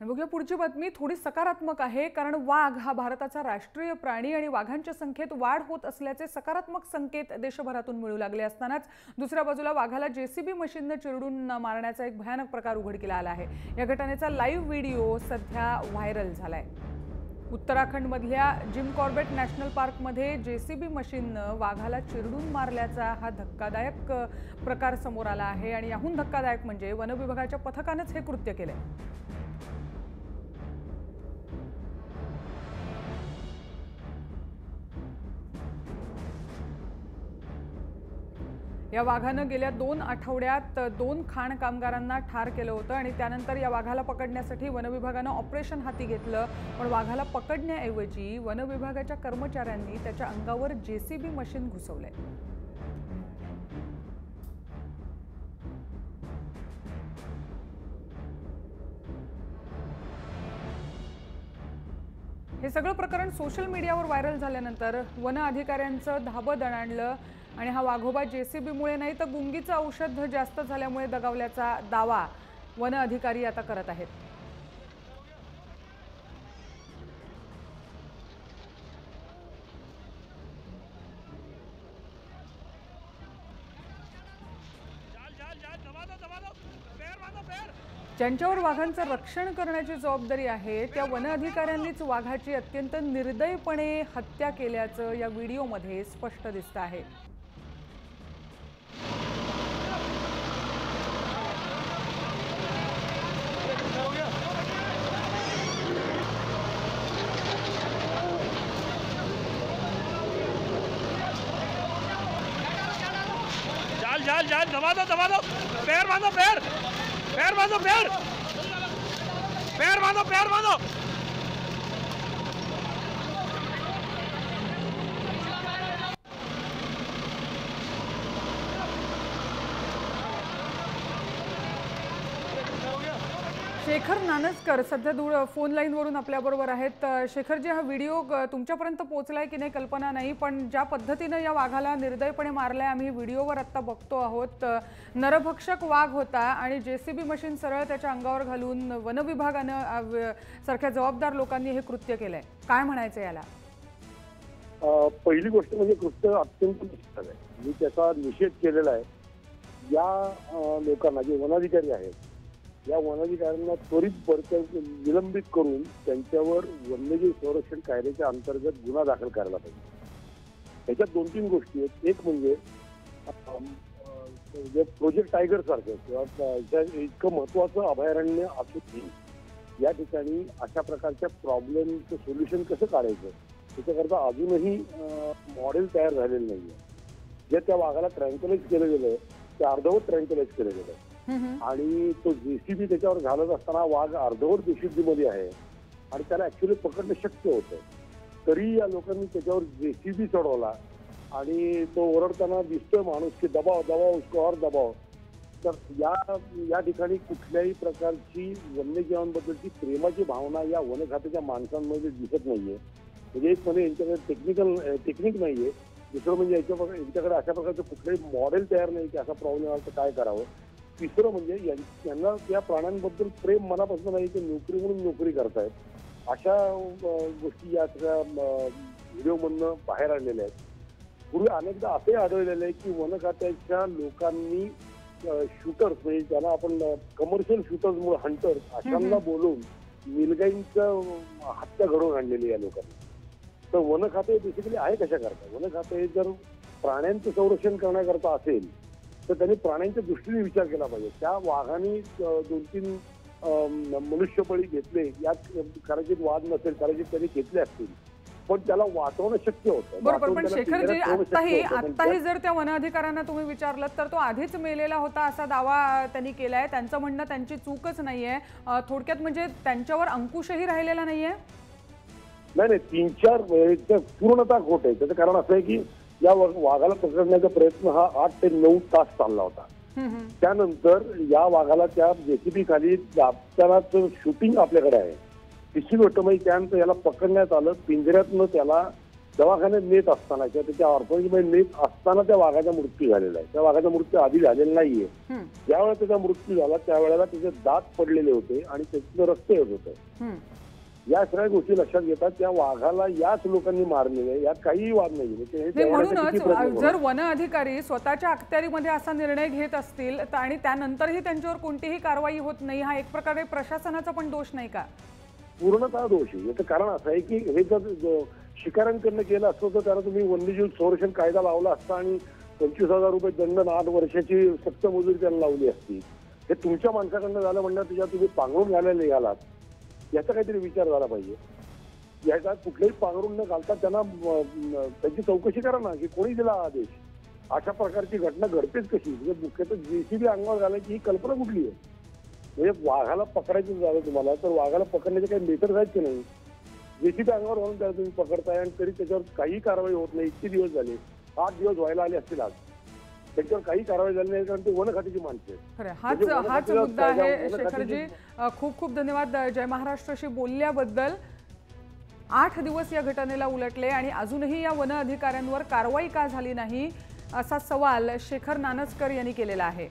बघूया पुढची बातमी थोडी सकारात्मक आहे, कारण वाघ हा भारताचा राष्ट्रीय प्राणी आणि वाघांच्या संख्येत वाढ होत असल्याचे सकारात्मक संकेत देशभरातून मिळू लागले असतानाच दुसऱ्या बाजूला वाघाला जेसीबी मशीनने चिरडून मारण्याचा एक भयानक प्रकार उघडकीला आला आहे। या घटनेचा लाईव्ह व्हिडिओ सध्या व्हायरल झालाय। उत्तराखंडमधल्या जिम कॉर्बेट नॅशनल पार्कमध्ये जेसीबी मशीनने वाघाला चिरडून मारल्याचा हा धक्कादायक प्रकार समोर आला आहे आणि याहून धक्कादायक म्हणजे वन विभागाच्या पथकानेच हे कृत्य केले। या वाघाने गेल्या 2 आठवड्यात 2 खाण कामगारांना ठार केलं होतं आणि त्यानंतर या वाघाला पकडण्यासाठी वन विभागाने ऑपरेशन हाती घेतलं, पण वाघाला पकडण्याऐवजी वन विभागाच्या कर्मचाऱ्यांनी त्याच्या अंगावर जेसीबी मशीन घुसवले। हे सगळं प्रकरण सोशल मीडियावर व्हायरल झाल्यानंतर वन अधिकाऱ्यांचं धाबं दणाणलं आणि हा वाघोबा जेसीबीमुळे नाही तर गुंगीचं औषध जास्त झाल्यामुळे दगावल्याचा दावा वन अधिकारी आता करत आहेत। ज्यांच्यावर वाघांचं रक्षण करण्याची जबाबदारी आहे त्या वन अधिकाऱ्यांनीच वाघाची अत्यंत निर्दयपणे हत्या केल्याचं या व्हिडिओमध्ये स्पष्ट दिसतं आहे। जाल जाल दबा दो पैर बांधो पैर बांधो पैर बांधो। शेखर नानसकर सध्या फोन लाईन वरून आपल्या बरोबर आहेत। शेखर जी, हा व्हिडिओ तुमच्यापर्यंत पोहोचलाय की नाही कल्पना नाही, पण ज्या पद्धतीने या वाघाला निर्दयपणे मारलाय आम्ही व्हिडिओवर आता बघतो आहोत। नरभक्षक वाघ होता आणि जेसीबी मशीन सरळ त्याच्या अंगावर घालून वन विभागाने सारख्या जबाबदार लोकांनी हे कृत्य केलंय। काय म्हणायचं याला? पहिली गोष्ट म्हणजे कृत्य अत्यंत निषेध आहे, मी त्याचा निषेध केलेला आहे। या लोकांना जे वनाधिकारी आहेत या वनाधिकाऱ्यांना त्वरित निलंबित करून त्यांच्यावर वन्यजीव संरक्षण कायद्याच्या अंतर्गत गुन्हा दाखल करायला पाहिजे। त्याच्यात 2-3 गोष्टी आहेत। एक म्हणजे प्रोजेक्ट टायगर सारखं किंवा इतकं महत्वाचं अभयारण्य असूनही या ठिकाणी अशा प्रकारच्या प्रॉब्लेमचं सोल्युशन कसं काढायचं त्याच्याकरता अजूनही मॉडेल तयार झालेलं नाहीये। जे त्या वाघाला ट्रँक्युलाइज केलं गेलं ते अर्धवट ट्रँक्युलाइज केलं गेलं आणि तो जेसीबी त्याच्यावर घालत असताना वाघ अर्धवट बेशुद्धीमध्ये आहे आणि त्याला ऍक्च्युली पकडणं शक्य होतं, तरी या लोकांनी त्याच्यावर जेसीबी चढवला आणि तो ओरडताना दिसतोय माणूस की दबाव दबाव उसको और दबाव। तर या ठिकाणी कुठल्याही प्रकारची वन्यजीवांबद्दलची प्रेमाची भावना या वन खात्याच्या माणसांमध्ये दिसत नाहीये। म्हणजे एक म्हणजे यांच्याकडे टेक्निक नाहीये, दुसरं म्हणजे यांच्याकडे अशा प्रकारचं कुठलंही मॉडेल तयार नाही की असा प्रॉब्लेम आला तर काय करावं। तिसरं म्हणजे यांना त्या प्राण्यांबद्दल प्रेम मनापासून नाही, ते नोकरी म्हणून नोकरी करतायत। अशा गोष्टी या सगळ्या व्हिडिओमधनं बाहेर आलेल्या आहेत। पूर्वी अनेकदा असंही आढळलेलं आहे की वन खात्याच्या लोकांनी शूटर्स म्हणजे ज्याला आपण कमर्शियल शूटर्स हंटर्स अशांना बोलवून निलगाईंचं हत्या घडवून आणलेली या लोकांनी। तर वन खाते बेसिकली आहे कशा करता? वन खाते जर प्राण्यांचं संरक्षण करण्याकरता असेल तर त्यांनी प्राण्यांच्या दृष्टीने विचार केला पाहिजे। त्या वाघाने 2-3 मनुष्यबळी घेतले, यात कदाचित वाद नसेल, कदाचित त्यांनी घेतले असतील, पण त्याला वाचवणं शक्य होतं। बरोबर, पण शेखर जी आत्ताही जर त्या वन अधिकाऱ्यांना तुम्ही विचारलं तर तो आधीच मेलेला होता असा दावा त्यांनी केलाय। त्यांचं म्हणणं त्यांची चूकच नाहीये, थोडक्यात म्हणजे त्यांच्यावर अंकुशही राहिलेला नाहीये। नाही 3-4 वेळेचं पूर्णतः खोट आहे। त्याचं कारण असं आहे की या वाघाला पकडण्याचा प्रयत्न हा 8 ते 9 तास चालला होता। त्यानंतर या वाघाला त्या जेसीबी खाली दाबतानाचं शूटिंग आपल्याकडे आहे। तिसरी गोष्ट म्हणजे त्यानंतर याला पकडण्यात आलं, पिंजऱ्यातनं त्याला दवाखान्यात नेत असताना किंवा त्याच्या ऑर्फनेजमध्ये नेत असताना त्या वाघाचा मृत्यू झालेला आहे. त्या वाघाचा मृत्यू आधी झालेला नाहीये. ज्यावेळेला त्याचा मृत्यू झाला त्यावेळेला त्याचे दात पडलेले होते आणि त्याचं रक्त येत होतं. या सगळ्या गोष्टी लक्षात घेतात त्या वाघाला याच लोकांनी मारलेलं आहे, यात काहीही वाद नाही. म्हणूनच जर वन अधिकारी स्वतःच्या अखत्यारीमध्ये असा निर्णय घेत असतील आणि त्यानंतरही त्यांच्यावर कोणतीही कारवाई होत नाही, हा एक प्रकारे प्रशासनाचा पण दोष नाही का? पूर्णतः दोष आहे. याचं कारण असं आहे की हे जर शिकाऱ्यांकडनं केलं असतं तर त्याला तुम्ही वन्यजीव संरक्षण कायदा लावला असता आणि 25,000 रुपये दंड 8 वर्षाची सक्त मजुरी त्याला लावली असती. हे तुमच्या माणसाकडनं झालं म्हणणार त्याच्यात तुम्ही पांघरून घालायला निघालात, याचा काहीतरी विचार झाला पाहिजे. याचा कुठलेही पांघरून न घालता त्यांना त्याची चौकशी करा ना की कोणी दिला आदेश. अशा प्रकारची घटना घडतेच कशी? म्हणजे मुख्यतः जेसीबी अंगावर घालायची ही कल्पना कुठली आहे? म्हणजे वाघाला पकडायचं झालं तुम्हाला तर वाघाला पकडण्याचे काही मेथड आहेत की नाही? जेसीबी अंगावर घालून त्याला तुम्ही पकडताय आणि तरी त्याच्यावर काही कारवाई होत नाही. इतके दिवस झाले, 8 दिवस व्हायला आले असतील आज, त्याच्यावर काही कारवाई झाली नाही कारण ते वन खात्याची माणसं आहेत. हाच मुद्दा आहे शेखरजी. खूप खूप धन्यवाद जय महाराष्ट्राशी बोलल्याबद्दल. 8 दिवस या घटनेला उलटले आणि अजूनही या वन अधिकाऱ्यांवर कारवाई का झाली नाही असा सवाल शेखर नानसकर यांनी केलेला आहे.